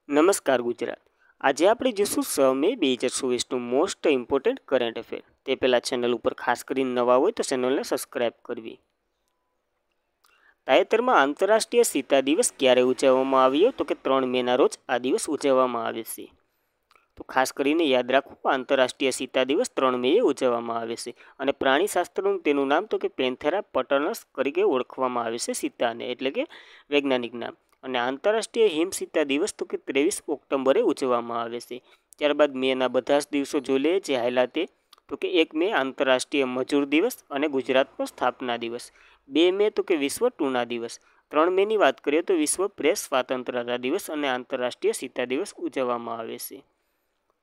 નમસ્કાર ગુજરાત. આજે આપણે જોઈશું 6 મે 2024નું મોસ્ટ ઇમ્પોર્ટન્ટ કરંટ અફેર. તે પહેલાં ચેનલ ઉપર ખાસ કરીને નવા હોય તો ચેનલને સબસ્ક્રાઇબ કરવી. તાજેતરમાં આંતરરાષ્ટ્રીય સીતા દિવસ ક્યારે ઉજવવામાં આવ્યો? તો કે 3 મેના રોજ આ દિવસ ઉજવવામાં આવે છે. તો ખાસ કરીને યાદ રાખો, આંતરરાષ્ટ્રીય સીતા દિવસ 3 મેએ ઉજવવામાં આવે છે. અને પ્રાણીશાસ્ત્રનું તેનું નામ તો કે પેન્થેરા પટર્નસ તરીકે ઓળખવામાં આવે છે સીતાને, એટલે કે વૈજ્ઞાનિક નામ. અને આંતરરાષ્ટ્રીય હિમસીતા દિવસ તો કે 23 ઓક્ટોબરે ઉજવવામાં આવે છે. ત્યારબાદ મેના બધા જ દિવસો જોઈ લઈએ જે હાલ્યા તે. તો કે 1 મે આંતરરાષ્ટ્રીય મજૂર દિવસ અને ગુજરાતનો સ્થાપના દિવસ. 2 મે તો કે વિશ્વ ટૂના દિવસ. 3 મેની વાત કરીએ તો વિશ્વ પ્રેસ સ્વાતંત્રતા દિવસ અને આંતરરાષ્ટ્રીય સીતા દિવસ ઉજવવામાં આવે છે.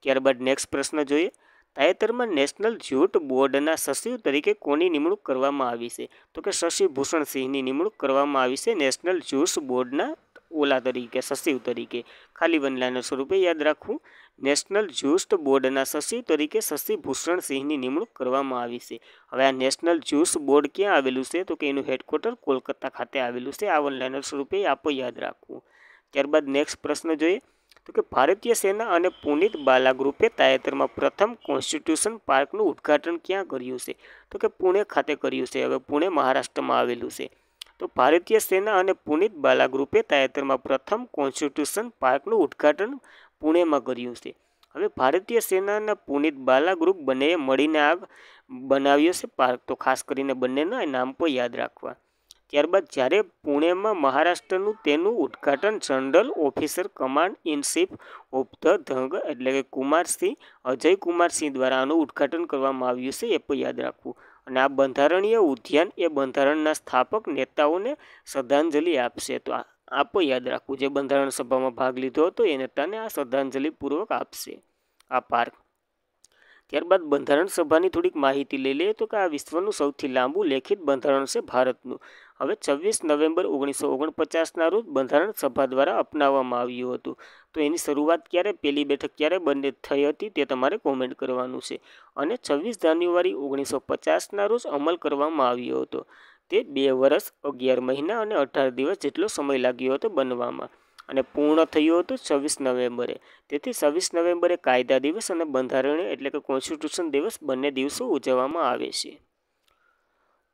ત્યારબાદ નેક્સ્ટ પ્રશ્ન જોઈએ. તાજેતરમાં નેશનલ જૂટ બોર્ડના સચિવ તરીકે કોની નિમણૂક કરવામાં આવી છે? તો કે શશી ભૂષણ સિંહની નિમણૂક કરવામાં આવી છે નેશનલ જૂટ બોર્ડના સચિવ તરીકે. ખાલી વનલાઈનર સ્વરૂપે યાદ રાખવું. નેશનલ જૂટ બોર્ડના સચિવ તરીકે શશી ભૂષણ સિંહની નિમણૂક કરવામાં આવી છે. હવે આ નેશનલ જૂટ બોર્ડ ક્યાં આવેલું છે? તો કે એનું હેડક્વાર્ટર કોલકાતા ખાતે આવેલું છે. આ વનલાઈનર સ્વરૂપે આપો યાદ રાખવું. ત્યારબાદ નેક્સ્ટ પ્રશ્ન જોઈએ. તો કે ભારતીય સેના અને પુનિત બાલા ગ્રુપે તાજેતરમાં પ્રથમ કોન્સ્ટિટ્યુશન પાર્કનું ઉદ્ઘાટન ક્યાં કર્યું છે? તો કે પુણે ખાતે કર્યું છે. હવે પુણે મહારાષ્ટ્રમાં આવેલું છે. તો ભારતીય સેના અને પુનિત બાલા ગ્રુપે તાજેતરમાં પ્રથમ કોન્સ્ટિટ્યુશન પાર્કનું ઉદ્ઘાટન પુણેમાં કર્યું છે. હવે ભારતીય સેના અને પુનિત બાલા ગ્રુપ બંનેએ મળીને આ બનાવ્યો છે પાર્ક. તો ખાસ કરીને બંનેના નામ પણ યાદ રાખવા. ત્યારબાદ જ્યારે પુણેમાં મહારાષ્ટ્રનું તેનું ઉદ્ઘાટન general officer command in chief of the ધંગ એટલે કે કુમારસિંહ અજય કુમારસિંહ દ્વારા આનું ઉદ્ઘાટન કરવામાં આવ્યું છે. એ પણ યાદ રાખવું. અને આ બંધારણીય ઉદ્યાન એ બંધારણના સ્થાપક નેતાઓને શ્રદ્ધાંજલિ આપશે. તો આ પણ યાદ રાખવું. જે બંધારણ સભામાં ભાગ લીધો હતો એ નેતાને આ શ્રદ્ધાંજલિપૂર્વક આપશે આ પાર્ક. ત્યારબાદ બંધારણ સભાની થોડીક માહિતી લઈ લઈએ. તો કે આ વિશ્વનું સૌથી લાંબુ લેખિત બંધારણ છે ભારતનું. હવે 26 નવેમ્બર 1949ના રોજ બંધારણ સભા દ્વારા અપનાવવામાં આવ્યું હતું. તો એની શરૂઆત ક્યારે, પહેલી બેઠક ક્યારે બંને થઈ હતી તે તમારે કોમેન્ટ કરવાનું છે. અને 26 જાન્યુઆરી 1950ના રોજ અમલ કરવામાં આવ્યો હતો. તે 2 વર્ષ 11 મહિના અને 18 દિવસ જેટલો સમય લાગ્યો હતો બનવામાં. અને પૂર્ણ થયું હતું 26 નવેમ્બરે. તેથી 26 નવેમ્બરે કાયદા દિવસ અને બંધારણીય એટલે કે કોન્સ્ટિટ્યુશન દિવસ બંને દિવસો ઉજવવામાં આવે છે.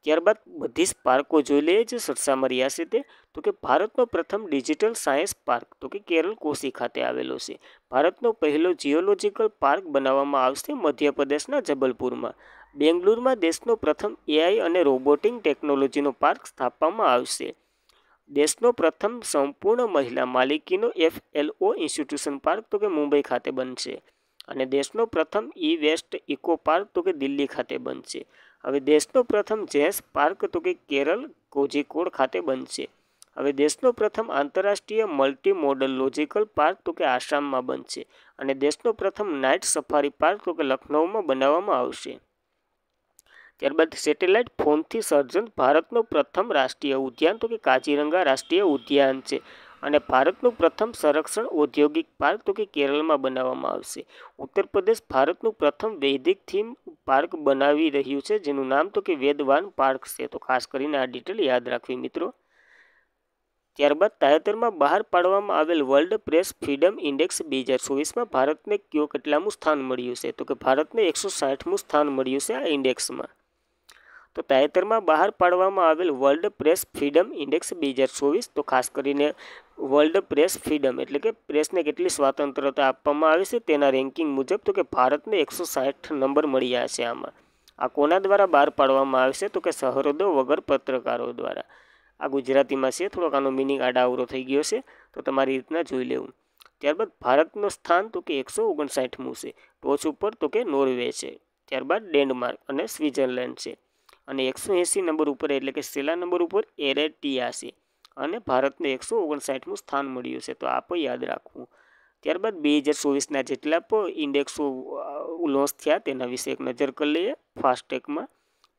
ત્યારબાદ બધી જ પાર્કો જોઈ લઈએ જે ચર્ચામાં રહ્યા છે તે. તો કે ભારતનો પ્રથમ ડિજિટલ સાયન્સ પાર્ક તો કે કેરળ કોસી ખાતે આવેલો છે. ભારતનો પહેલો જીઓલોજીકલ પાર્ક બનાવવામાં આવશે મધ્યપ્રદેશના જબલપુરમાં. બેંગલુરુમાં દેશનો પ્રથમ એઆઈ અને રોબોટિક ટેકનોલોજીનો પાર્ક સ્થાપવામાં આવશે. દેશનો પ્રથમ સંપૂર્ણ મહિલા માલિકીનો FLO ઇન્સ્ટિટ્યુશન પાર્ક તો કે મુંબઈ ખાતે બનશે. અને દેશનો પ્રથમ વેસ્ટ ઇકો પાર્ક તો કે દિલ્હી ખાતે બનશે. હવે દેશનો પ્રથમ જેન્સ પાર્ક તો કે કેરળ કોઝિકોડ ખાતે બનશે. હવે દેશનો પ્રથમ આંતરરાષ્ટ્રીય મલ્ટી મોડલ લોજિકલ પાર્ક તો કે આસામમાં બનશે. અને દેશનો પ્રથમ નાઇટ સફારી પાર્ક તો કે લખનૌમાં બનાવવામાં આવશે. ત્યારબાદ સેટેલાઇટ ફોનથી સર્જન ભારતનો પ્રથમ રાષ્ટ્રીય ઉદ્યાન તો કે કાજીરંગા રાષ્ટ્રીય ઉદ્યાન છે. અને ભારતનું પ્રથમ સંરક્ષણ ઔદ્યોગિક પાર્ક તો કે કેરળમાં બનાવવામાં આવશે. ઉત્તર પ્રદેશ ભારતનું પ્રથમ વૈદિક થીમ પાર્ક બનાવી રહ્યું છે જેનું નામ તો કે વેદવાન પાર્ક છે. તો ખાસ કરીને આ ડિટેલ યાદ રાખવી મિત્રો. ત્યારબાદ તાજેતરમાં બહાર પાડવામાં આવેલ વર્લ્ડ પ્રેસ ફ્રીડમ ઇન્ડેક્સ 2024માં ભારતને કેટલામું સ્થાન મળ્યું છે? તો કે ભારતને 160મું સ્થાન મળ્યું છે આ ઇન્ડેક્સમાં. તો તાજેતરમાં બહાર પાડવામાં આવેલ વર્લ્ડ પ્રેસ ફ્રીડમ ઇન્ડેક્સ 2024 તો ખાસ કરીને વર્લ્ડ પ્રેસ ફ્રીડમ એટલે કે પ્રેસને કેટલી સ્વતંત્રતા આપવામાં આવે છે તેના રેન્કિંગ મુજબ તો કે ભારતને 160 નંબર મળ્યા છે આમાં. આ કોના દ્વારા બહાર પાડવામાં આવે છે? તો કે સરહદો વગર પત્રકારો દ્વારા. આ ગુજરાતીમાં છે, થોડોક આનો મિનિંગ આડાઅવળો થઈ ગયો છે તો તમારી રીતના જોઈ લેવું. ત્યારબાદ ભારતનું સ્થાન તો કે 159મું છે. ટોચ ઉપર તો કે નોર્વે છે. ત્યારબાદ ડેનમાર્ક અને સ્વિટ્ઝરલેન્ડ છે. અને 180 નંબર ઉપર એટલે કે છેલ્લા નંબર ઉપર એરેટિયા છે. અને ભારતને 159મું સ્થાન મળ્યું છે. તો આ પણ યાદ રાખવું. ત્યારબાદ 2024ના જેટલા પણ ઇન્ડેક્સો લોન્ચ થયા તેના વિશે એક નજર કરી લઈએ. ફાસ્ટેગમાં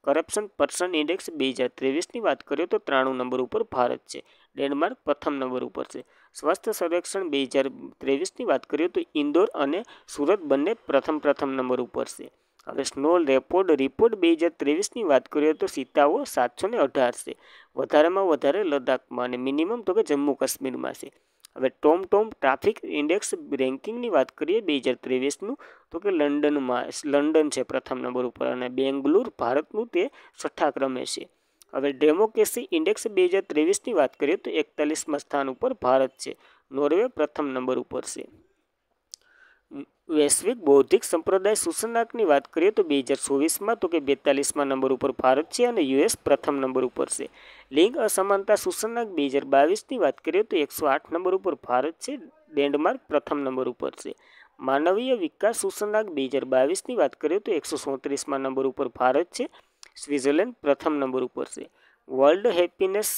કરપ્શન પર્સન ઇન્ડેક્સ 2023ની વાત કરીએ તો 93 નંબર ઉપર ભારત છે. ડેનમાર્ક પ્રથમ નંબર ઉપર છે. સ્વાસ્થ્ય સર્વેક્ષણ 2023ની વાત કરીએ તો ઇન્દોર અને સુરત બંને પ્રથમ નંબર ઉપર છે. હવે સ્નો રિપોર્ટ 2023ની વાત કરીએ તો સીતાઓ 718 છે. વધારેમાં વધારે લદ્દાખમાં અને મિનિમમ તો કે જમ્મુ કાશ્મીરમાં છે. હવે ટોમ ટ્રાફિક ઇન્ડેક્સ રેન્કિંગની વાત કરીએ 2023નું, તો કે લંડન છે પ્રથમ નંબર ઉપર અને બેંગ્લુર ભારતનું તે 6થા ક્રમે છે. હવે ડેમોક્રેસી ઇન્ડેક્સ 2023ની વાત કરીએ તો 41મા સ્થાન ઉપર ભારત છે. નોર્વે પ્રથમ નંબર ઉપર છે. વૈશ્વિક બૌદ્ધિક સંપ્રદાય સૂચકાંકની વાત કરીએ તો 2024માં તો કે 42મા નંબર ઉપર ભારત છે અને યુએસ પ્રથમ નંબર ઉપર છે. લિંગ અસમાનતા સૂચકાંક 2022ની વાત કરીએ તો 108 નંબર ઉપર ભારત છે. ડેનમાર્ક પ્રથમ નંબર ઉપર છે. માનવીય વિકાસ સૂચકાંક 2022ની વાત કરીએ તો 137મા નંબર ઉપર ભારત છે. સ્વિટ્ઝરલેન્ડ પ્રથમ નંબર ઉપર છે. વર્લ્ડ હેપીનેસ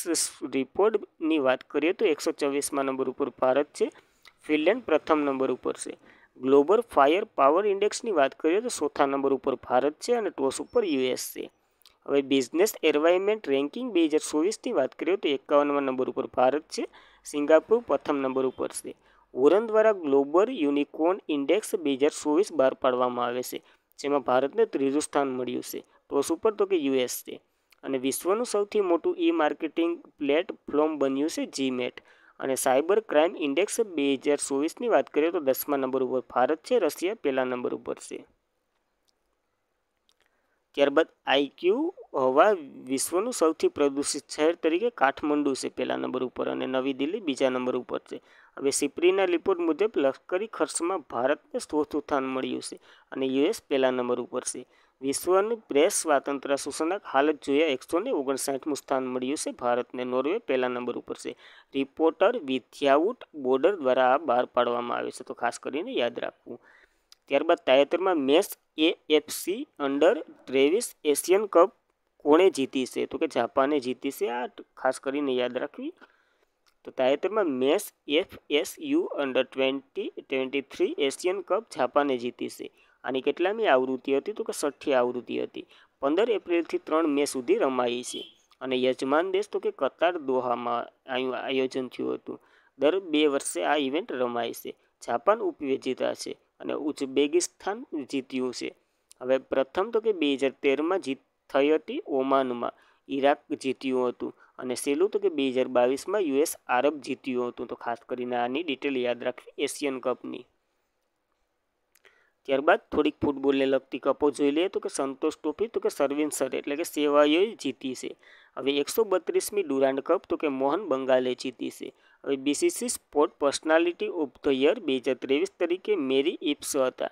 રિપોર્ટની વાત કરીએ તો 124મા નંબર ઉપર ભારત છે. ફિનલેન્ડ પ્રથમ નંબર ઉપર છે. ગ્લોબલ ફાયર પાવર ઇન્ડેક્સની વાત કરીએ તો 4થા નંબર ઉપર ભારત છે અને ટોચ ઉપર યુએસ છે. હવે બિઝનેસ એન્વાયરમેન્ટ રેન્કિંગ 2024ની વાત કરીએ તો 51મા નંબર ઉપર ભારત છે. સિંગાપુર પ્રથમ નંબર ઉપર છે. ઓરન દ્વારા ગ્લોબલ યુનિકોર્ન ઇન્ડેક્સ 2024 બહાર પાડવામાં આવે છે, જેમાં ભારતને 3જું સ્થાન મળ્યું છે. ટોચ ઉપર તો કે યુએસ છે. અને વિશ્વનું સૌથી મોટું માર્કેટિંગ પ્લેટફોર્મ બન્યું છે જીમેટ. અને સાયબર ક્રાઇમ ઇન્ડેક્સ 2024ની વાત કરીએ તો 10મા નંબર ઉપર ભારત છે. રશિયા પહેલા નંબર ઉપર છે. ત્યારબાદ આઈક્યુ હવા વિશ્વનું સૌથી પ્રદૂષિત શહેર તરીકે કાઠમંડુ છે પહેલા નંબર ઉપર અને નવી દિલ્હી બીજા નંબર ઉપર છે. હવે સિપ્રીના રિપોર્ટ મુજબ લશ્કરી ખર્ચમાં ભારતને 4થું સ્થાન મળ્યું છે અને યુએસ પહેલા નંબર ઉપર છે. વિશ્વની પ્રેસ સ્વાતંત્ર્ય સૂચકાંક હાલત જોયા 159મું સ્થાન મળ્યું છે ભારતને. નોર્વે પહેલા નંબર ઉપર છે. રિપોર્ટર વિથઆઉટ બોર્ડર દ્વારા આ બહાર પાડવામાં આવે છે, તો ખાસ કરીને યાદ રાખવું. ત્યારબાદ તાજેતરમાં મેચ એએફસી અંડર-23 એશિયન કપ કોણે જીતી છે? તો કે જાપાને જીતી છે. આ ખાસ કરીને યાદ રાખવી. તો તાજેતરમાં મેચ એફએસયુ અંડર-23 એશિયન કપ જાપાને જીતી છે. આની કેટલામી આવૃત્તિ હતી? તો કે 6ઠી આવૃત્તિ હતી. 15 એપ્રિલથી 3 મે સુધી રમાઈ છે. અને યજમાન દેશ તો કે કતાર દોહામાં આયોજન થયું હતું. દર 2 વર્ષે આ ઇવેન્ટ રમાય છે. જાપાન ઉપવિજેતા છે અને ઉઝબેકિસ્તાન જીત્યું છે. હવે પ્રથમ તો કે 2013માં જીત થઈ હતી ઓમાનમાં. ઈરાક જીત્યું હતું અને છેલ્લું તો કે 2022માં યુએસ આરબ જીત્યું હતું. તો ખાસ કરીને આની ડિટેલ યાદ રાખવી એશિયન કપની. ત્યારબાદ થોડીક ફૂટબોલને લગતી કપો જોઈ લઈએ તો કે સંતોષ ટ્રોફી તો કે સર્વિસર એટલે કે સેવાયોએ જીતી છે. હવે 132મી ડુરાન્ડ કપ તો કે મોહન બંગાલે જીતી છે. હવે BCC sport personality of the year 2023 તરીકે મેરી ઇપ્સ હતા,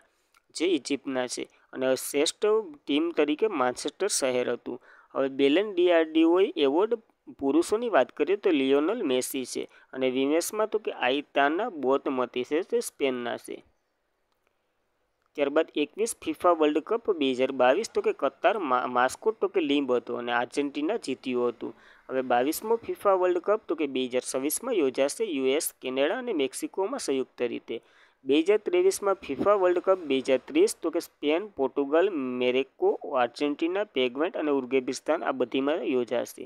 જે ઇજિપ્તના છે અને શ્રેષ્ઠ ટીમ તરીકે માન્ચેસ્ટર શહેર હતું. હવે બેલન ડીઆરડીઓ એવોર્ડ પુરુષોની વાત કરીએ તો લિયોનલ મેસી છે અને વિમેન્સમાં તો કે આઇતાના બોતમતી છે, તે સ્પેનના છે. ત્યારબાદ 21 ફિફા વર્લ્ડ કપ 2022 તો કે કતાર માસ્કોટ તો કે લીંબ હતો અને આર્જેન્ટિના જીત્યું હતું. હવે 22મો ફિફા વર્લ્ડ કપ તો કે 2026માં યોજાશે યુએસ, કેનેડા અને મેક્સિકોમાં સંયુક્ત રીતે. 2023માં ફિફા વર્લ્ડ કપ 2030 તો કે સ્પેન, પોર્ટુગલ, મેરેકો, આર્જેન્ટિના, પેગ્વેન્ટ અને ઉઝબેકિસ્તાન આ બધીમાં યોજાશે.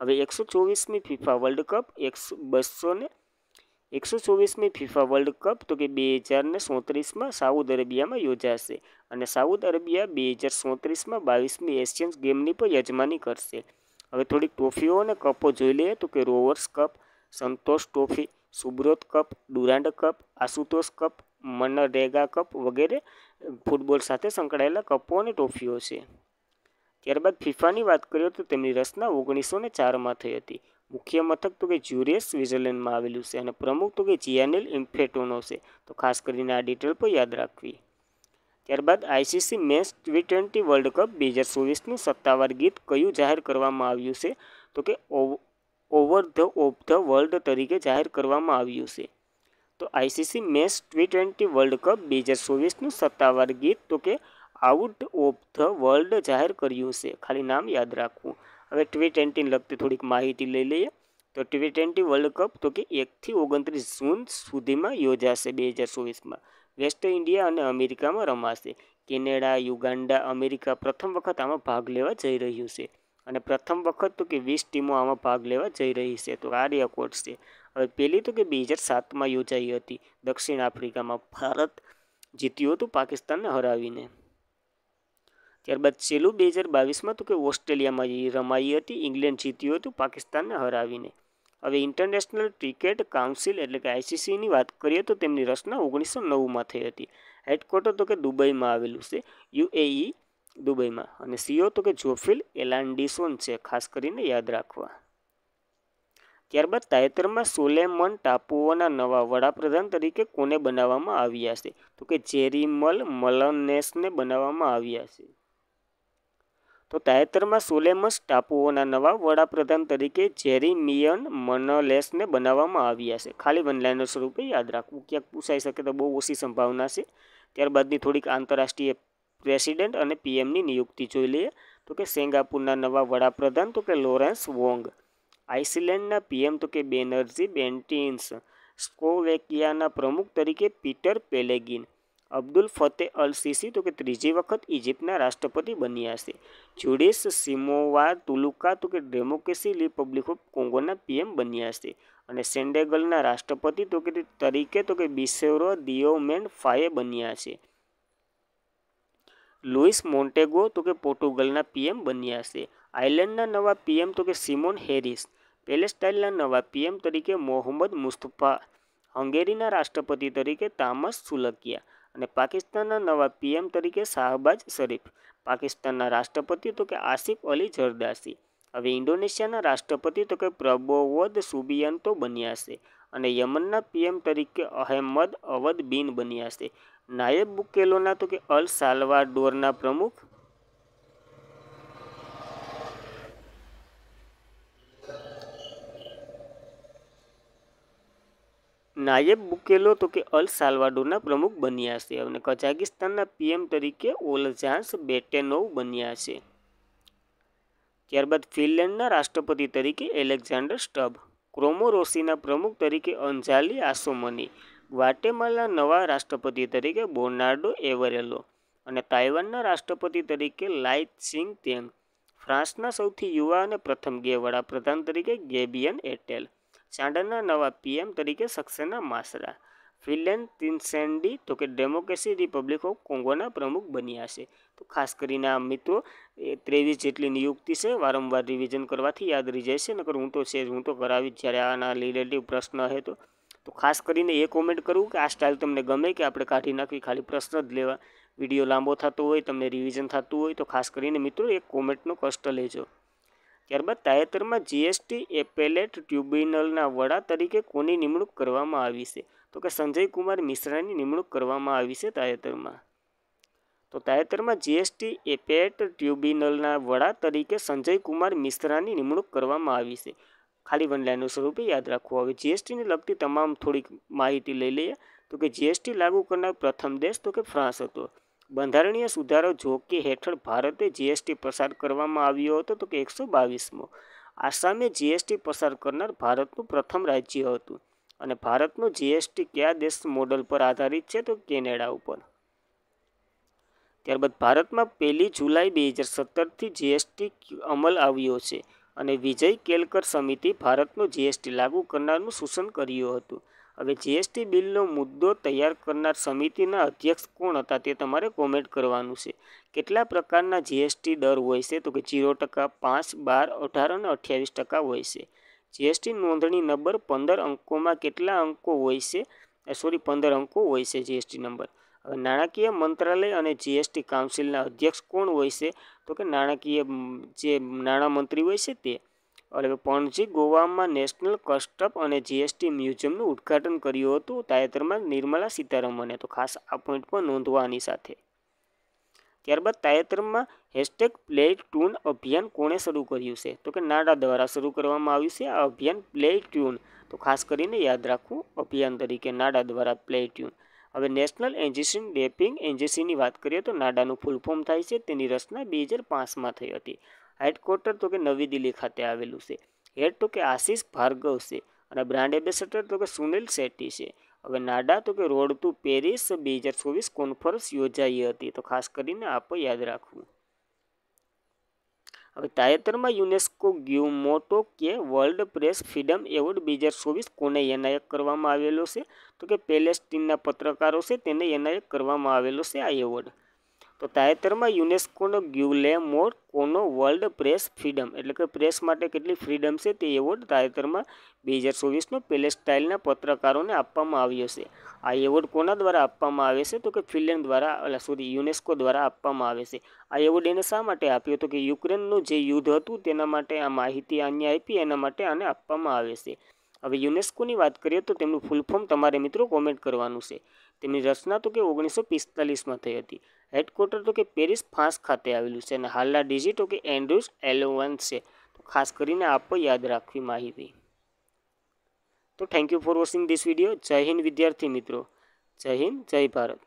હવે 124મી ફિફા વર્લ્ડ કપ 124મી ફિફા વર્લ્ડ કપ તો કે 2037માં સાઉદ અરેબિયામાં યોજાશે અને સાઉદ અરેબિયા 2037માં 22મી એશિયન ગેમની પણ યજમાની કરશે. હવે થોડીક ટ્રોફીઓ અને કપો જોઈ લઈએ તો કે Rovers cup, Santosh trophy, Subroto cup, Durand cup, Ashutosh cup, Manrega cup વગેરે ફૂટબોલ સાથે સંકળાયેલા કપો અને ટ્રોફીઓ છે. ત્યારબાદ ફિફાની વાત કરીએ તો તેમની રચના 1904માં થઈ હતી. મુખ્ય મથક તો કે જ્યુરિચ સ્વિટ્ઝરલેન્ડમાં આવેલું છે અને પ્રમુખ તો કે જિયાનેલ ઇન્ફેન્ટિનો છે. તો ખાસ કરીને આ ડિટેલ પર યાદ રાખવી. ત્યારબાદ ICC men's T20 world cup 2024નું સત્તાવાર ગીત કયું જાહેર કરવામાં આવ્યું છે? તો કે ઓવર ઓફ ધ વર્લ્ડ તરીકે જાહેર કરવામાં આવ્યું છે. તો ICC men's T20 world cup 2024નું સત્તાવાર ગીત તો કે આઉટ ઓફ ધ વર્લ્ડ જાહેર કર્યું છે. ખાલી નામ યાદ રાખવું. હવે ટી20 લગતી થોડીક માહિતી લઈ લઈએ. તો ટી20 વર્લ્ડ કપ તો કે 1થી 29 જૂન સુધીમાં યોજાશે 2024માં. વેસ્ટ ઇન્ડિયા અને અમેરિકામાં રમાશે. કેનેડા, યુગાન્ડા, અમેરિકા પ્રથમ વખત આમાં ભાગ લેવા જઈ રહ્યું છે અને પ્રથમ વખત તો કે 20 ટીમો આમાં ભાગ લેવા જઈ રહી છે. તો આ રેકોર્ડ છે. હવે પહેલી તો કે 2007માં યોજાઈ હતી દક્ષિણ આફ્રિકામાં. ભારત જીત્યું હતું પાકિસ્તાનને હરાવીને. ત્યારબાદ છેલ્લું 2022માં તો કે ઓસ્ટ્રેલિયામાં રમાઈ હતી. ઇંગ્લેન્ડ જીત્યું હતું પાકિસ્તાનને હરાવીને. હવે ઇન્ટરનેશનલ ક્રિકેટ કાઉન્સિલ એટલે કે ICCની વાત કરીએ તો તેમની રચના 1909માં થઈ હતી. હેડક્વાર્ટર તો કે દુબઈમાં આવેલું છે, UAE દુબઈમાં. અને CEO તો કે જોફિલ એલાન્ડિસોન છે, ખાસ કરીને યાદ રાખવા. ત્યારબાદ તાજેતરમાં સોલેમન ટાપુઓના નવા વડાપ્રધાન તરીકે કોને બનાવવામાં આવ્યા છે? તો કે જેરીમલ મલનેસને બનાવવામાં આવ્યા છે. તો તાજેતરમાં સોલેમસ ટાપુઓના નવા વડાપ્રધાન તરીકે જેરીમિયન મનલેસને બનાવવામાં આવ્યા છે. ખાલી વનલાઈનર સ્વરૂપે યાદ રાખવું, ક્યાંક પૂછાઈ શકે તો બહુ ઓછી સંભાવના છે. ત્યારબાદની થોડીક આંતરરાષ્ટ્રીય પ્રેસિડેન્ટ અને PMની નિયુક્તિ જોઈ લઈએ. તો કે સિંગાપુરના નવા વડાપ્રધાન તો કે લોરેન્સ વોંગ. આઇસલેન્ડના PM તો કે બેનર્જી બેન્ટિન્સ. સ્લોવેકિયાના પ્રમુખ તરીકે પીટર પેલેગિન. અબ્દુલ ફતેહ અલ સીસી તો કે ત્રીજી વખત ઇજિપ્તના રાષ્ટ્રપતિ બન્યા છે. જુડિસ સિમોવા તુલુકા તો કે ડેમોક્રેસી રિપબ્લિક ઓફ કોંગોના PM બન્યા છે. અને સેનેગલના રાષ્ટ્રપતિ તો કે તરીકે તો કે બિસેરો દિયોમેન ફાયે બન્યા છે. લુઇસ મોન્ટેગો તો કે પોર્ટુગલના PM બન્યા છે. આયર્લેન્ડના નવા PM તો કે સિમોન હેરિસ. પેલેસ્ટાઇનના નવા PM તરીકે મોહમ્મદ મુસ્તફા. હંગેરીના રાષ્ટ્રપતિ તરીકે તામસ સુલકિયા. અને પાકિસ્તાનના નવા PM તરીકે શાહબાજ શરીફ. પાકિસ્તાનના રાષ્ટ્રપતિ તો કે આસિફ અલી ઝરદારી. હવે ઇન્ડોનેશિયાના રાષ્ટ્રપતિ તો કે પ્રબોવોદ સુબિયાન્તો બન્યા છે. અને યમનના PM તરીકે અહેમદ અવદ બિન બન્યા છે. નાયબ બુકેલોના તો કે અલ સાલ્વાડોરના પ્રમુખ નાયબ બુકેલો તો કે અલ સાલ્વાડોરના પ્રમુખ બન્યા છે. અને કઝાકિસ્તાનના PM તરીકે ઓલજાન્સ બેટેનોવ બન્યા છે. ત્યારબાદ ફિનલેન્ડના રાષ્ટ્રપતિ તરીકે એલેક્ઝાન્ડર સ્ટબ. કોમોરોસીના પ્રમુખ તરીકે અંજાલી આસોમની. ગ્વાટેમાલા નવા રાષ્ટ્રપતિ તરીકે બોર્નાર્ડો એવરેલો. અને તાઇવાનના રાષ્ટ્રપતિ તરીકે લાઇ ચિંગ-તેંગ. ફ્રાન્સના સૌથી યુવા અને પ્રથમ ગે વડાપ્રધાન તરીકે ગેબિયન એટેલ. ચાડના નવા PM તરીકે સક્સેના માસરા. ફિનલેન્ડ તિનસેન્ડી તો કે ડેમોક્રેસી રિપબ્લિક ઓફ કોંગોના પ્રમુખ બન્યા છે. તો ખાસ કરીને આ મિત્રો 23 જેટલી નિયુક્તિ છે. વારંવાર રિવિઝન કરવાથી યાદ રહી જાય છે. નકર હું તો કરાવી જ્યારે આના રિલેટિવ પ્રશ્ન હે તો ખાસ કરીને એ કોમેન્ટ કરવું કે આ સ્ટાઇલ તમને ગમે કે આપણે કાઢી નાખવી, ખાલી પ્રશ્ન જ લેવા. વિડીયો લાંબો થતો હોય, તમને રિવિઝન થતું હોય તો ખાસ કરીને મિત્રો એક કોમેન્ટનો કષ્ટ લેજો. ત્યારબાદ તાજેતરમાં GST એપેલેટ ટ્રિબ્યુનલના વડા તરીકે કોની નિમણૂક કરવામાં આવી છે? તો કે સંજય કુમાર મિશ્રાની નિમણૂક કરવામાં આવી છે તાજેતરમાં. તો તાજેતરમાં GST એપેલેટ ટ્રિબ્યુનલના વડા તરીકે સંજય કુમાર મિશ્રાની નિમણૂક કરવામાં આવી છે. ખાલી વનલાઈનર સ્વરૂપે યાદ રાખવું. હવે GSTને લગતી તમામ થોડીક માહિતી લઈ લઈએ. તો કે GST લાગુ કરનાર પ્રથમ દેશ તો કે ફ્રાન્સ હતો. બંધારણીય સુધારો જોકે હેઠળ ભારતે GST પસાર કરવામાં આવ્યો હતો તો કે 122મો. આસામે GST પસાર કરનાર ભારતનું પ્રથમ રાજ્ય હતું. અને ભારતનો GST કયા દેશ મોડલ પર આધારિત છે? તો કેનેડા ઉપર. ત્યારબાદ ભારતમાં 1 જુલાઈ 2017થી GST અમલ આવ્યો છે. અને વિજય કેલકર સમિતિ ભારતનો GST લાગુ કરનારનું સૂચન કર્યું હતું. હવે GST બિલનો મુદ્દો તૈયાર કરનાર સમિતિના અધ્યક્ષ કોણ હતા તે તમારે કોમેન્ટ કરવાનું છે. કેટલા પ્રકારના GST દર હોય છે? તો કે 0%, 5%, 12%, 18% અને 28% હોય છે. GST નોંધણી નંબર 15 અંકોમાં કેટલા અંકો હોય છે? 15 અંકો હોય છે GST નંબર. હવે નાણાકીય મંત્રાલય અને GST કાઉન્સિલના અધ્યક્ષ કોણ હોય છે? તો કે નાણાકીય જે નાણામંત્રી હોય છે તે. હવે પણજી ગોવામાં નેશનલ કસ્ટમ અને GST મ્યુઝિયમનું ઉદ્ઘાટન કર્યું હતું તાજેતરમાં નિર્મલા સીતારમણે. તો ખાસ આ પોઈન્ટ પણ નોંધવાની સાથે. ત્યારબાદ તાજેતરમાં #પ્લે ટ્યુન અભિયાન કોણે શરૂ કર્યું છે? તો કે નાડા દ્વારા શરૂ કરવામાં આવ્યું છે આ અભિયાન પ્લે ટ્યુન. તો ખાસ કરીને યાદ રાખવું અભિયાન તરીકે નાડા દ્વારા પ્લે ટ્યુન. હવે નેશનલ એન્જિન ડેપિંગ એજન્સીની વાત કરીએ તો નાડાનું ફૂલ ફોર્મ થાય છે. તેની રચના 2005માં થઈ હતી. હેડક્વાર્ટર તો કે નવી દિલ્હી ખાતે આવેલું છે. હેડ તો કે આશીષ ભાર્ગવ છે. અને બ્રાન્ડ એમ્બેસેડર તો કે સુનિલ શેટ્ટી છે. હવે નાડા તો કે રોડ ટુ પેરિસ 2024 કોન્ફરન્સ યોજાઈ હતી. તો ખાસ કરીને આપણે યાદ રાખવું. હવે તાજેતરમાં યુનેસ્કો ગ્યુમોટો કે વર્લ્ડ પ્રેસ ફ્રીડમ એવોર્ડ 2024 કોને એનાયત કરવામાં આવેલો છે? તો કે પેલેસ્ટીનના પત્રકારો છે તેને એનાયત કરવામાં આવેલો છે આ એવોર્ડ. તો તાજેતરમાં યુનેસ્કોનો ગ્યુલેમો કોનો વર્લ્ડ પ્રેસ ફ્રીડમ એટલે કે પ્રેસ માટે કેટલી ફ્રીડમ છે તે એવોર્ડ તાજેતરમાં 2024નો પેલેસ્ટાઇનના પત્રકારોને આપવામાં આવ્યો છે. આ એવોર્ડ કોના દ્વારા આપવામાં આવે છે? તો કે ફિનલેન્ડ દ્વારા યુનેસ્કો દ્વારા આપવામાં આવે છે. આ એવોર્ડ એને શા માટે આપ્યો? તો કે યુક્રેનનું જે યુદ્ધ હતું તેના માટે આ માહિતી આને આપી, એના માટે આને આપવામાં આવે છે. હવે યુનેસ્કોની વાત કરીએ તો તેમનું ફૂલ ફોર્મ તમારે મિત્રો કોમેન્ટ કરવાનું છે. તેમની રચના તો કે 1945માં થઈ હતી. હેડક્વાર્ટર તો કે પેરિસ ફ્રાન્સ ખાતે આવેલું છે અને હાલના ડીજી તો કે એન્ડ્રુસ 11 છે. તો ખાસ કરીને આપો યાદ રાખવી માહિતી. તો thank you for watching this video. જય હિન્દ વિદ્યાર્થી મિત્રો. જય હિન્દ, જય ભારત.